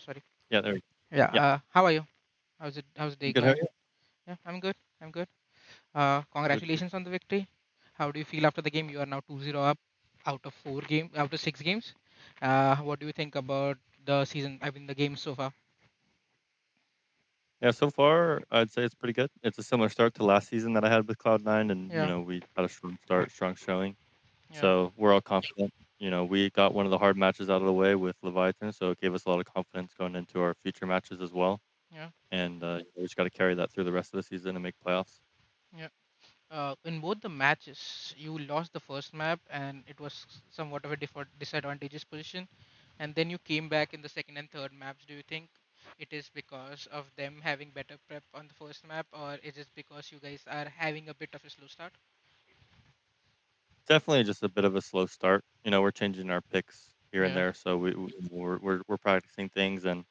Sorry. Yeah, there. Yeah. Yeah, How are you? How's it? How's the day good. How are going? you? Yeah, I'm good. I'm good. Good. Good. Congratulations on the victory. How do you feel after the game? You are now 2-0 up out of 6 games. What do you think about the season? I mean, the game so far. Yeah, so far I'd say it's pretty good. It's a similar start to last season that I had with Cloud9, and Yeah. we had a strong start, strong showing. Yeah. So we're all confident. We got one of the hard matches out of the way with Leviathan, so it gave us a lot of confidence going into our future matches as well. Yeah. And we just got to carry that through the rest of the season and make playoffs. Yeah. In both the matches, you lost the first map, and it was somewhat of a disadvantageous position. And then you came back in the second and third maps. Do you think it is because of them having better prep on the first map, or is it because you guys are having a bit of a slow start? Definitely just a bit of a slow start. We're changing our picks here and Yeah. there, so we're practicing things, and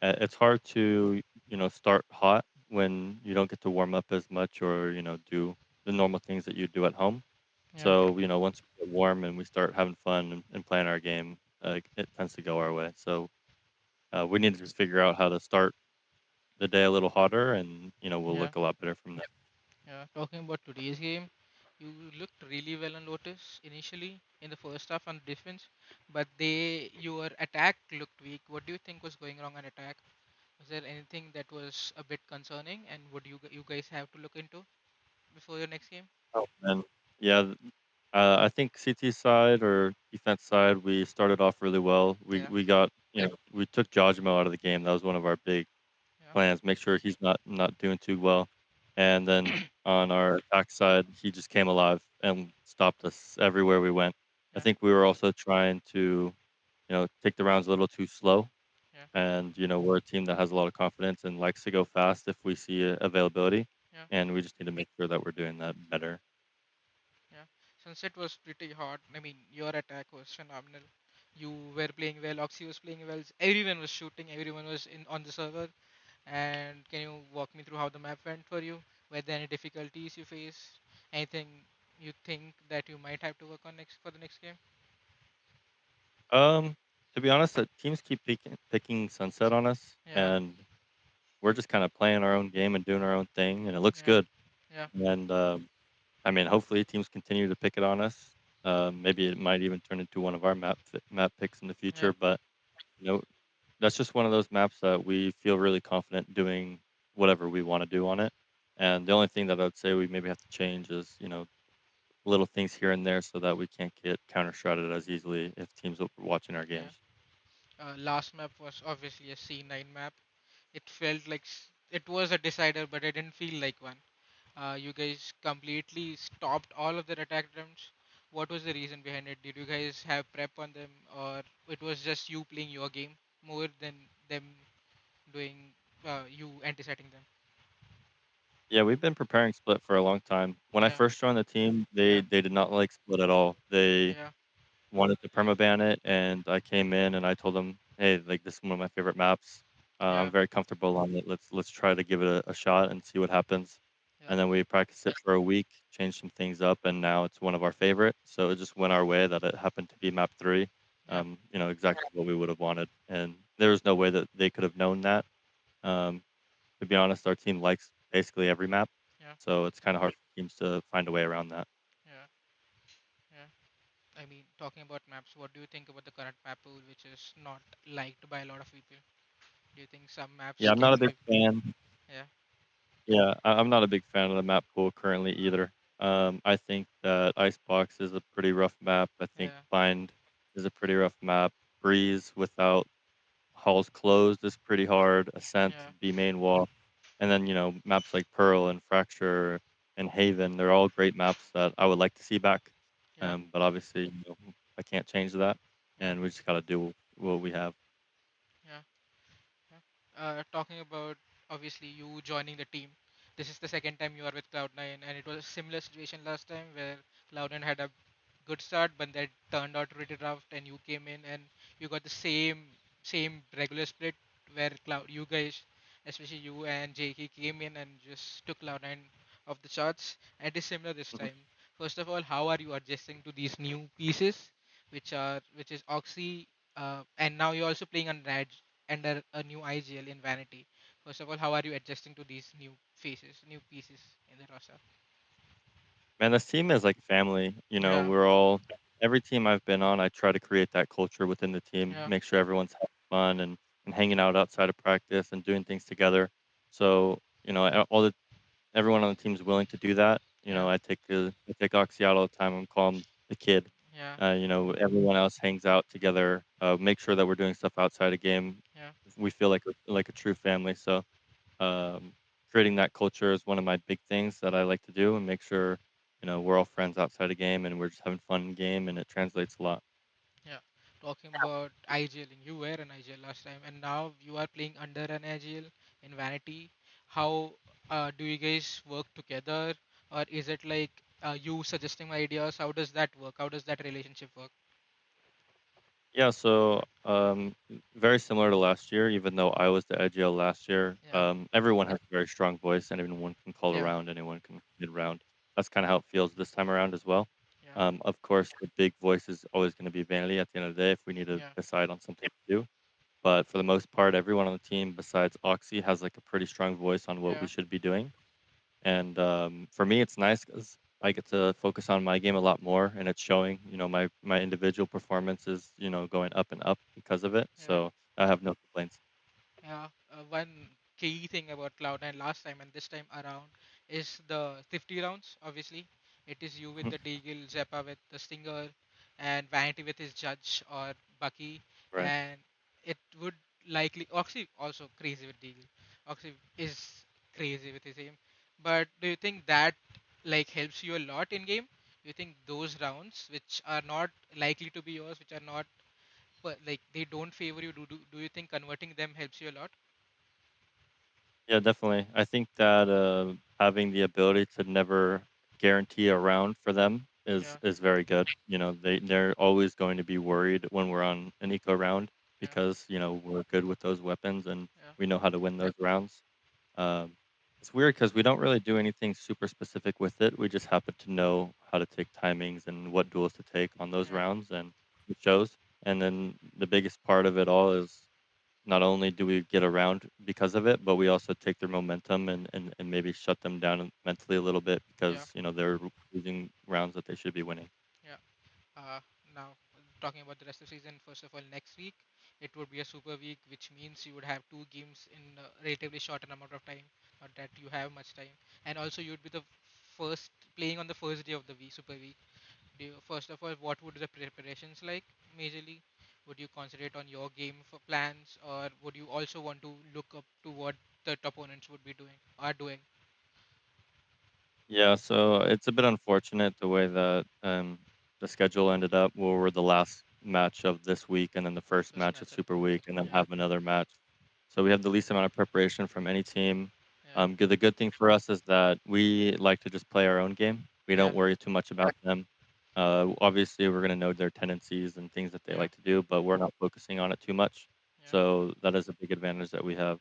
it's hard to start hot when you don't get to warm up as much or do the normal things that you do at home. Yeah. So once we get warm and we start having fun and playing our game, it tends to go our way. So we need to just figure out how to start the day a little hotter, and we'll Yeah. look a lot better from there. Yeah. Talking about today's game, you looked really well on Lotus initially in the first half on defense, but your attack looked weak. What do you think was going wrong on attack? Was there anything that was a bit concerning, and would you guys have to look into before your next game? Oh, and yeah, I think CT side or defense side, we started off really well. We Yeah. we got we took Jawgemo out of the game. That was one of our big Yeah. plans, make sure he's not doing too well. And then on our back side, he just came alive and stopped us everywhere we went. I Yeah. think we were also trying to, take the rounds a little too slow. Yeah. And, we're a team that has a lot of confidence and likes to go fast if we see availability. Yeah. And we just need to make sure that we're doing that better. Yeah. Sunset was pretty hot. I mean, your attack was phenomenal. You were playing well. Oxy was playing well. Everyone was shooting. Everyone was in on the server. And can you walk me through how the map went for you? Were there any difficulties you faced? Anything you think that you might have to work on next for the next game? Um, to be honest, teams keep picking Sunset on us, Yeah. and we're just kind of playing our own game and doing our own thing, and it looks Yeah. good. Yeah. And I mean, hopefully teams continue to pick it on us. Maybe it might even turn into one of our map picks in the Yeah. future. But you know, that's just one of those maps that we feel really confident doing whatever we want to do on it. And the only thing that I'd say we maybe have to change is little things here and there so that we can't get counter shrouded as easily if teams are watching our Yeah. games. Last map was obviously a C9 map. It felt like it was a decider, but it didn't feel like one. You guys completely stopped all of their attack attempts. What was the reason behind it? Did you guys have prep on them, or it was just you playing your game more than them doing you anticipating them? Yeah, we've been preparing Split for a long time. When I Yeah, first joined the team, they yeah, they did not like Split at all. They yeah, wanted to permaban it, and I came in and I told them, "Hey, like this is one of my favorite maps. I'm yeah, very comfortable on it. Let's try to give it a shot and see what happens." yeah, And then we practiced it for a week, changed some things up, and now it's one of our favorite. So it just went our way that it happened to be map three. yeah, Exactly what we would have wanted, and there was no way that they could have known that. Um, to be honest, our team likes basically every map, yeah, so it's kind of hard for teams to find a way around that. yeah, yeah. I mean, talking about maps, what do you think about the current map pool, which is not liked by a lot of people? Do you think some maps Yeah, I'm not a can big be? fan. Yeah, Yeah, I'm not a big fan of the map pool currently either. I think that Icebox is a pretty rough map. I think yeah, Bind is a pretty rough map. Breeze without halls closed is pretty hard. Ascent, yeah, B main wall, and then maps like Pearl and Fracture and Haven. They're all great maps that I would like to see back. yeah, But obviously, I can't change that, yeah, and we just gotta do what we have. yeah. Yeah. Talking about obviously you joining the team. This is the second time you are with Cloud9, and it was a similar situation last time where Cloud9 had a good start, but that turned out pretty rough, and you came in and you got the same regular split where you guys, especially you and JK, came in and just took Cloud9 off the charts. And it is similar this Mhm. time. First of all, how are you adjusting to these new pieces, which is Oxy, and now you're also playing on Raj. under a new IGL in Vanity. First of all, how are you adjusting to these new faces, new pieces in the roster? Man, this team is like family. Yeah, We're all every team I've been on, I try to create that culture within the team, yeah, make sure everyone's having fun and hanging out outside of practice and doing things together. So, all the everyone on the team is willing to do that. yeah, I take Oxy out all the time and call him the kid. yeah, Everyone else hangs out together. Make sure that we're doing stuff outside of game. yeah, We feel like a true family. So creating that culture is one of my big things that I like to do and make sure we're all friends outside of game and we're just having fun in game and it translates a lot. yeah. Talking about IGL, you were an IGL last time, and now you are playing under an IGL in Vanity. How do you guys work together, or is it like you suggesting ideas? How does that work? How does that relationship work? Yeah, so very similar to last year, even though I was the IGL last year, Yeah, everyone has a very strong voice and anyone can call yeah, around, anyone can mid round. That's kind of how it feels this time around as well. yeah, Of course, the big voice is always going to be Vanity at the end of the day if we need to yeah, decide on something to do. But for the most part, everyone on the team besides Oxy has like a pretty strong voice on what we yeah, should be doing. And for me, it's nice because I get to focus on my game a lot more, and it's showing. My individual performance is going up and up because of it. yeah. So I have no complaints. Yeah, one key thing about Cloud9 last time and this time around is the 50 rounds. Obviously, it is you with Mhm. the Deagle, Zeppa with the Stinger, and Vanity with his Judge or Bucky, Right. and it would likely Oxy also crazy with Deagle. Oxy is crazy with his aim, but do you think that like helps you a lot in game? Do you think those rounds, which are not likely to be yours, which are not like they don't favor you, do you think converting them helps you a lot? Yeah, definitely. I think that having the ability to never guarantee a round for them is Yeah, is very good. They're always going to be worried when we're on an eco round yeah, because we're good with those weapons and yeah, we know how to win those rounds. Um, it's weird because we don't really do anything super specific with it. We just happen to know how to take timings and what duels to take on those yeah, rounds, and it shows. And then the biggest part of it all is not only do we get around because of it, but we also take their momentum and maybe shut them down mentally a little bit yeah, because they're losing rounds that they should be winning. yeah. Now talking about the rest of the season, first of all, next week it would be a super week, which means you would have two games in a relatively short amount of time. Not that you have much time, and also you'd be the first playing on the first day of the week, super week. First of all, what would the preparations like majorly? Would you concentrate on your game for plans, or would you also want to look up to what the opponents would be doing, are doing? Yeah, so it's a bit unfortunate the way that the schedule ended up, where we're the last match of this week and then the first First match of match of Super Week, and then yeah, have another match. So we have the least amount of preparation from any team. yeah, The good thing for us is that we like to just play our own game. We yeah, don't worry too much about them. Obviously, we're going to know their tendencies and things that they yeah, like to do, but we're not focusing on it too much. yeah, So that is a big advantage that we have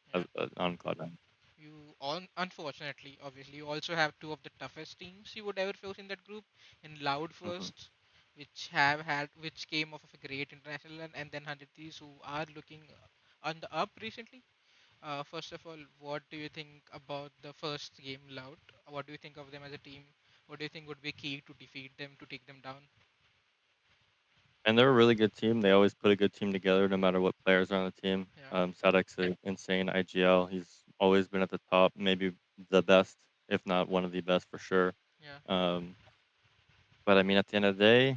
yeah. on Cloud9. You on unfortunately, obviously, you also have two of the toughest teams you would ever face in that group. In Loud Hmm. first, which came off of a great international run, and then 100 Thieves who are looking on the up recently. First of all, what do you think about the first game, Loud? What do you think of them as a team? What do you think would be key to defeat them, to take them down? And they're a really good team. They always put a good team together, no matter what players are on the team. Yeah, Sadek's an insane IGL. He's always been at the top, maybe the best, if not one of the best for sure. yeah, Um, but I mean, at the end of the day,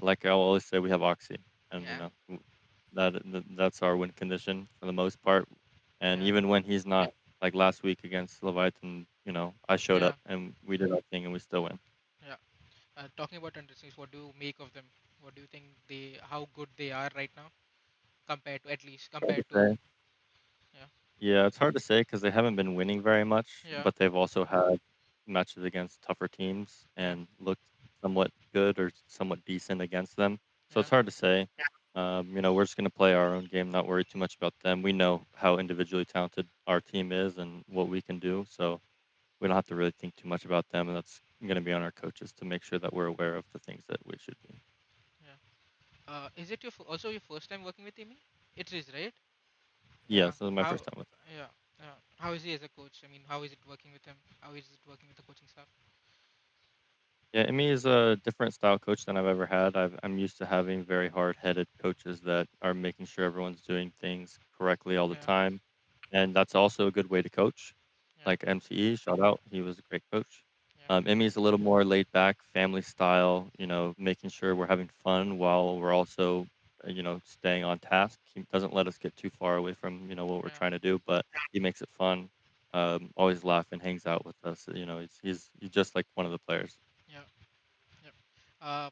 like I always say, we have Oxy, and yeah, that's our win condition for the most part. And yeah, even when he's not, like last week against Leviathan, I showed yeah, up and we did our thing and we still win. yeah. Talking about undersings, what do you make of them? What do you think how good they are right now, compared to at least Hard to compared to say. yeah, Yeah, it's hard to say because they haven't been winning very much, yeah, but they've also had matches against tougher teams yeah, and looked somewhat good or somewhat decent against them. So yeah, it's hard to say. We're just going to play our own game, not worry too much about them. We know how individually talented our team is and what we can do. So we don't have to really think too much about them. And that's going to be on our coaches to make sure that we're aware of the things that we should be. yeah. Is it also your first time working with Amy? It is, right? Yeah. Yes, this is my How? first time with. Yeah. How is he as a coach? I mean, how is it working with him? How is it working with the coaching staff? Yeah, Emmy is a different style coach than I've ever had. I'm used to having very hard-headed coaches that are making sure everyone's doing things correctly all the Yeah. time, and that's also a good way to coach. Yeah. Like MCE, shout out, he was a great coach. Yeah. Emmy's a little more laid back, family style. Making sure we're having fun while we're also, staying on task. He doesn't let us get too far away from what we're Yeah. trying to do, but he makes it fun. Always laughing, hangs out with us. He's just like one of the players. Yeah. Yeah. Uh,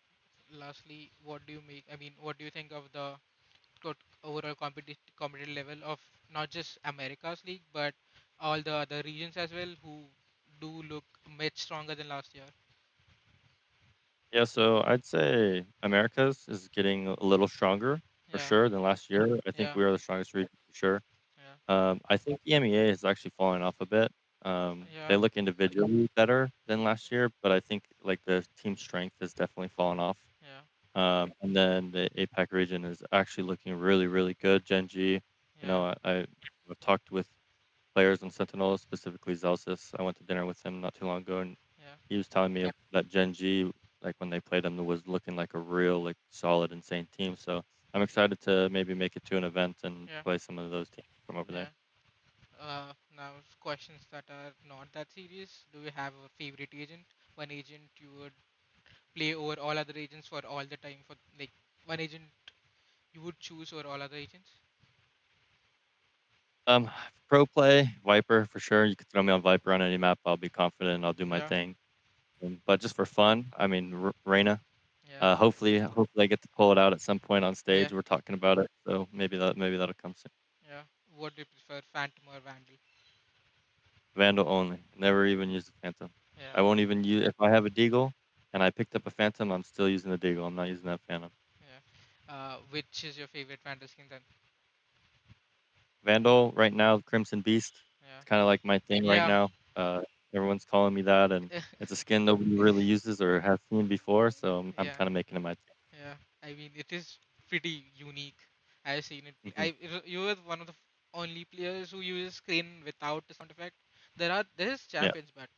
Lastly, what do you make? I mean, what do you think of the overall competitive level of not just America's league, but all the other regions as well, who do look much stronger than last year? Yeah, so I'd say Americas is getting a little stronger for Yeah. sure than last year. I think Yeah. we are the strongest region for sure. Yeah. I think EMEA has actually fallen off a bit. They Yeah. look individually better than last year, but I think like the team strength has definitely fallen off. Yeah. And then the APAC region is actually looking really, really good. Genji, Yeah. I've talked with players on Sentinel, specifically Zelsis. I went to dinner with him not too long ago, and Yeah. he was telling me that Gen G, like when they played them, was looking like a real, like solid, insane team. So I'm excited to maybe make it to an event and Yeah. play some of those teams from over there. Yeah. Now questions that are not that serious. Do you have a favorite agent? One agent you would play over all other agents for all the time, for like one agent you would choose over all other agents? Um, Pro play Viper for sure. You could throw me on Viper on any map. I'll be confident. I'll do my Yeah. thing. But just for fun, I mean, Reyna. Yeah. Hopefully, I get to pull it out at some point on Yeah. stage. We're talking about it, so maybe that'll come soon. Yeah. What do you prefer, Phantom or Vandal? Vandal only. Never even use the Phantom. Yeah. I won't even use if I have a Deagle and I picked up a Phantom. I'm still using the Deagle. I'm not using that Phantom. Yeah. Which is your favorite Vandal skin then? Vandal right now, Crimson Beast. Yeah. It's kind of like my thing right Yeah. now. Everyone's calling me that, and it's a skin nobody really uses or has seen before. So I'm Yeah. kind of making it my thing. Yeah. I mean, it is pretty unique. I've seen it. Hmm. You were one of the only players who uses screen without the sound effect. There is Yeah. champions, but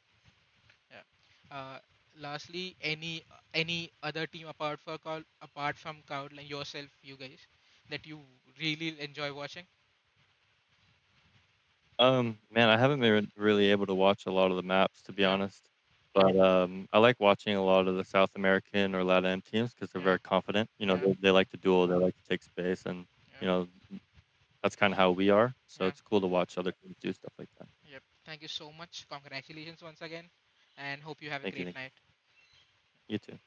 yeah. Lastly, any other team apart from Cloud, like yourself, you guys, that you really enjoy watching? Man, I haven't been really able to watch a lot of the maps to be Yeah. honest, but I like watching a lot of the South American or Latin teams because they're Yeah. very confident. Yeah. They like to duel, they like to take space, and you Yeah. know that's kind of how we are. So Yeah. it's cool to watch other teams do stuff like that. Yep. Thank you so much. Congratulations once again, and hope you have a Thank you, great thank you. night. You too.